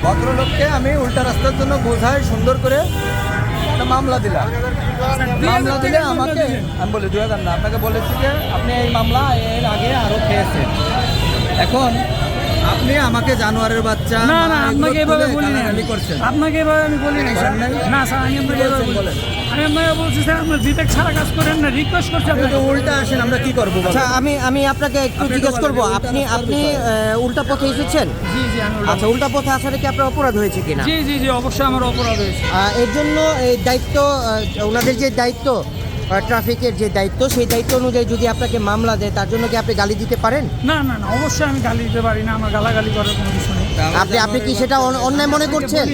ভদ্রলোককে আমি উল্টা রাস্তার জন্য বোঝাই সুন্দর করে একটা মামলা দিলাম। মামলা দিলে আমাকে আমি বলি 2000 না, আপনাকে বলেছি যে আপনি এই মামলা এর আগে আরো খেয়েছেন। এখন আপনি আমাকে জানোয়ারের বাচ্চা না না আপনাকে এভাবে বলি না, করছেন। আপনাকে এভাবে আমি বলি না স্যার। না স্যার আমি আপনাকে এভাবে বলি, আমি আপনাকে বলছি স্যার আপনার বিবেক ছাড়া কাজ করেন না, রিকোয়েস্ট করছি আপনাকে। উল্টা আসেন, আমরা কি করবো? আচ্ছা আমি আপনাকে একটু জিজ্ঞেস করবো, আপনি উল্টা পথে এসেছেন? জি জি আমি আচ্ছা, উল্টা পথে আসার কি আপনার অপরাধ হয়েছে কিনা? জি জি জি অবশ্যই আমার অপরাধ হয়েছে। এর জন্য এই দায়িত্ব, ওনাদের যে দায়িত্ব, ট্রাফিকের যে দায়িত্ব, সেই দায়িত্ব অনুযায়ী যদি আপনাকে মামলা দেয়, তার জন্য কি আপনি গালি দিতে পারেন? না না না অবশ্যই আমি গালি দিতে পারি না, আমার গালাগালি করার কোনো কিছু নেই। আপনি কি সেটা অন্যায় মনে করছেন?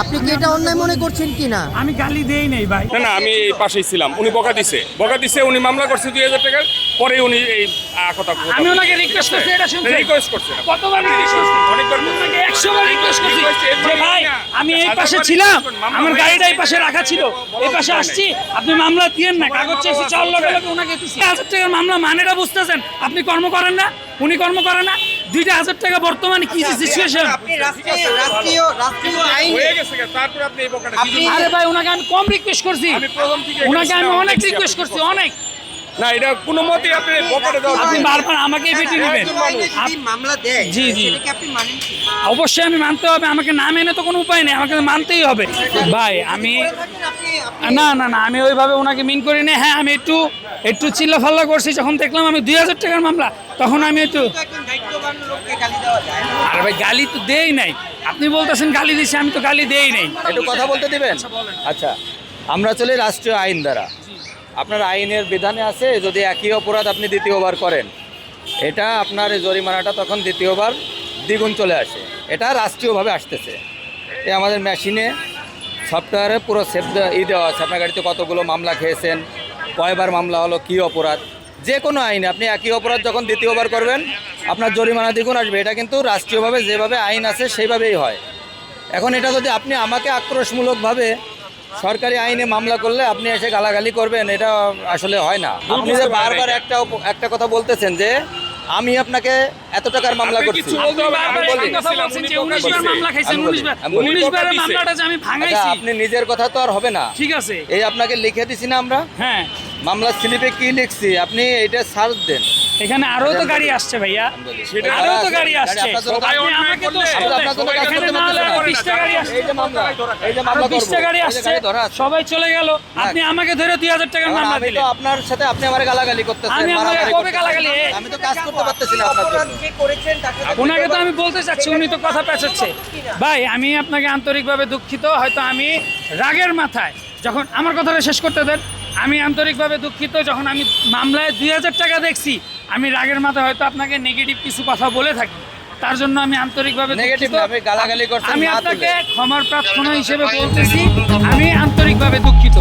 আপনি কি এটা অন্যায় মনে করছেন কি না? আমি গালি দেই নাই ভাই। না না আমি এই পাশেই ছিলাম, উনি বকা দিছে, উনি মামলা করছে 2000 টাকার, পরে উনি এই কথা আমি ওনাকে রিকোয়েস্ট করছি, এটা শুনছেন? রিকোয়েস্ট করছে কতবার রিকোয়েস্ট করছি? অনেকবার আপনাকে 100 বার রিকোয়েস্ট করছি যে ভাই আমি এই পাশে ছিলাম, আমার গাড়িটা এই পাশে রাখা ছিল, এই পাশে আসছি, আপনি মামলা দিয়েন না, কাগজ চেয়েছি, চাল লগে ওনাকে দিছি। 1000 টাকার মামলা মানেটা বুঝতেছেন? আপনি কর্ম করেন না, উনি কর্ম করে না, 2000 টাকা বর্তমানে কি সিচুয়েশন? আপনি রাষ্ট্রীয় আইনে হয়ে গেছে, তারপরে আপনি এই বকাটা দিলেন। আরে ভাই ওনাকে আমি কম রিকোয়েস্ট করছি, আমি প্রথম থেকে ওনাকে আমি অনেক রিকোয়েস্ট করছি, অনেক। না এটা কোনো মতে আপনি বকাটা দাও, আপনি বারবার আমাকে বেটে নেবেন। যদি মামলা দেয়, জি, জি। সেটা কি আপনি মানেন কি? অবশ্যই আমি মানতে হবে, আমাকে না মেনে তো কোনো উপায় নেই, আমাকে মানতেই হবে ভাই। আমি না না না আমি ওইভাবে ওনাকে মিন করি না। হ্যাঁ আমি একটু চিল্লাফাল্লা করছি, যখন দেখলাম আমি 2000 টাকার মামলা, তখন আমি একটু একজন দায়িত্ববান লোককে গালি দেওয়া যায়? আরে ভাই গালি তো দেই নাই, আপনি বলতেছেন গালি দিছি, আমি তো গালি দেই নাই। একটু কথা বলতে দিবেন? আচ্ছা, আমরা চলি রাষ্ট্রীয় আইন দ্বারা। আপনার আইনের বিধানে আছে যদি একই অপরাধ আপনি দ্বিতীয়বার করেন, এটা আপনার এই জরিমানাটা তখন দ্বিতীয়বার দ্বিগুণ চলে আসে। এটা রাষ্ট্রীয়ভাবে আসতেছে। আমাদের মেশিনে সফটওয়্যারে পুরো সেভ দেওয়া আছে, আপনার গাড়িতে কতগুলো মামলা খেয়েছেন, কয়বার মামলা হলো, কী অপরাধ। যে কোনো আইনে আপনি একই অপরাধ যখন দ্বিতীয়বার করবেন আপনার জরিমানা দ্বিগুণ আসবে। এটা কিন্তু রাষ্ট্রীয়ভাবে যেভাবে আইন আছে সেইভাবেই হয়। এখন এটা যদি আপনি আমাকে আক্রোশমূলকভাবে সরকারি আইনে মামলা করলে আপনি এসে গালাগালি করবেন, এটা আসলে হয় না। আপনি যে বারবার একটা কথা বলতেছেন যে আমি আপনাকে এত টাকার মামলা করছি, আপনি নিজের কথা তো আর হবে না। ঠিক আছে, এই আপনাকে লিখে দিছি না আমরা, হ্যাঁ মামলার স্লিপে কি লিখছি, আপনি এটা সার্চ দেন। এখানে আরো তো গাড়ি আসছে ভাইয়া, আরো তো গাড়ি আসছে, আপনি আমাকে তো সবাই চলে গেল, আপনি আমাকে ধরে 2000 টাকার মামলা দিলেন। তো আপনার সাথে আপনি আমারে গালাগালি করতেছেন, আমি আপনাকে কবে গালাগালি? আমি তো কাজ করতে পারতেছি না আপনার জন্য। ওনাকে তো আমি বলতে চাচ্ছি, উনি তো কথা পেঁচাচ্ছে। ভাই আমি আপনাকে আন্তরিকভাবে দুঃখিত, হয়তো আমি রাগের মাথায়, যখন আমার কথাটা শেষ করতে দেন, আমি আন্তরিকভাবে দুঃখিত, যখন আমি মামলায় 2000 টাকা দেখছি, আমি রাগের মাথায় হয়তো আপনাকে নেগেটিভ কিছু কথা বলে থাকি, তার জন্য আমি আন্তরিকভাবে দুঃখিত। আমি আপনাকে ক্ষমার প্রার্থনা হিসেবে বলতেছি, আমি আন্তরিকভাবে দুঃখিত।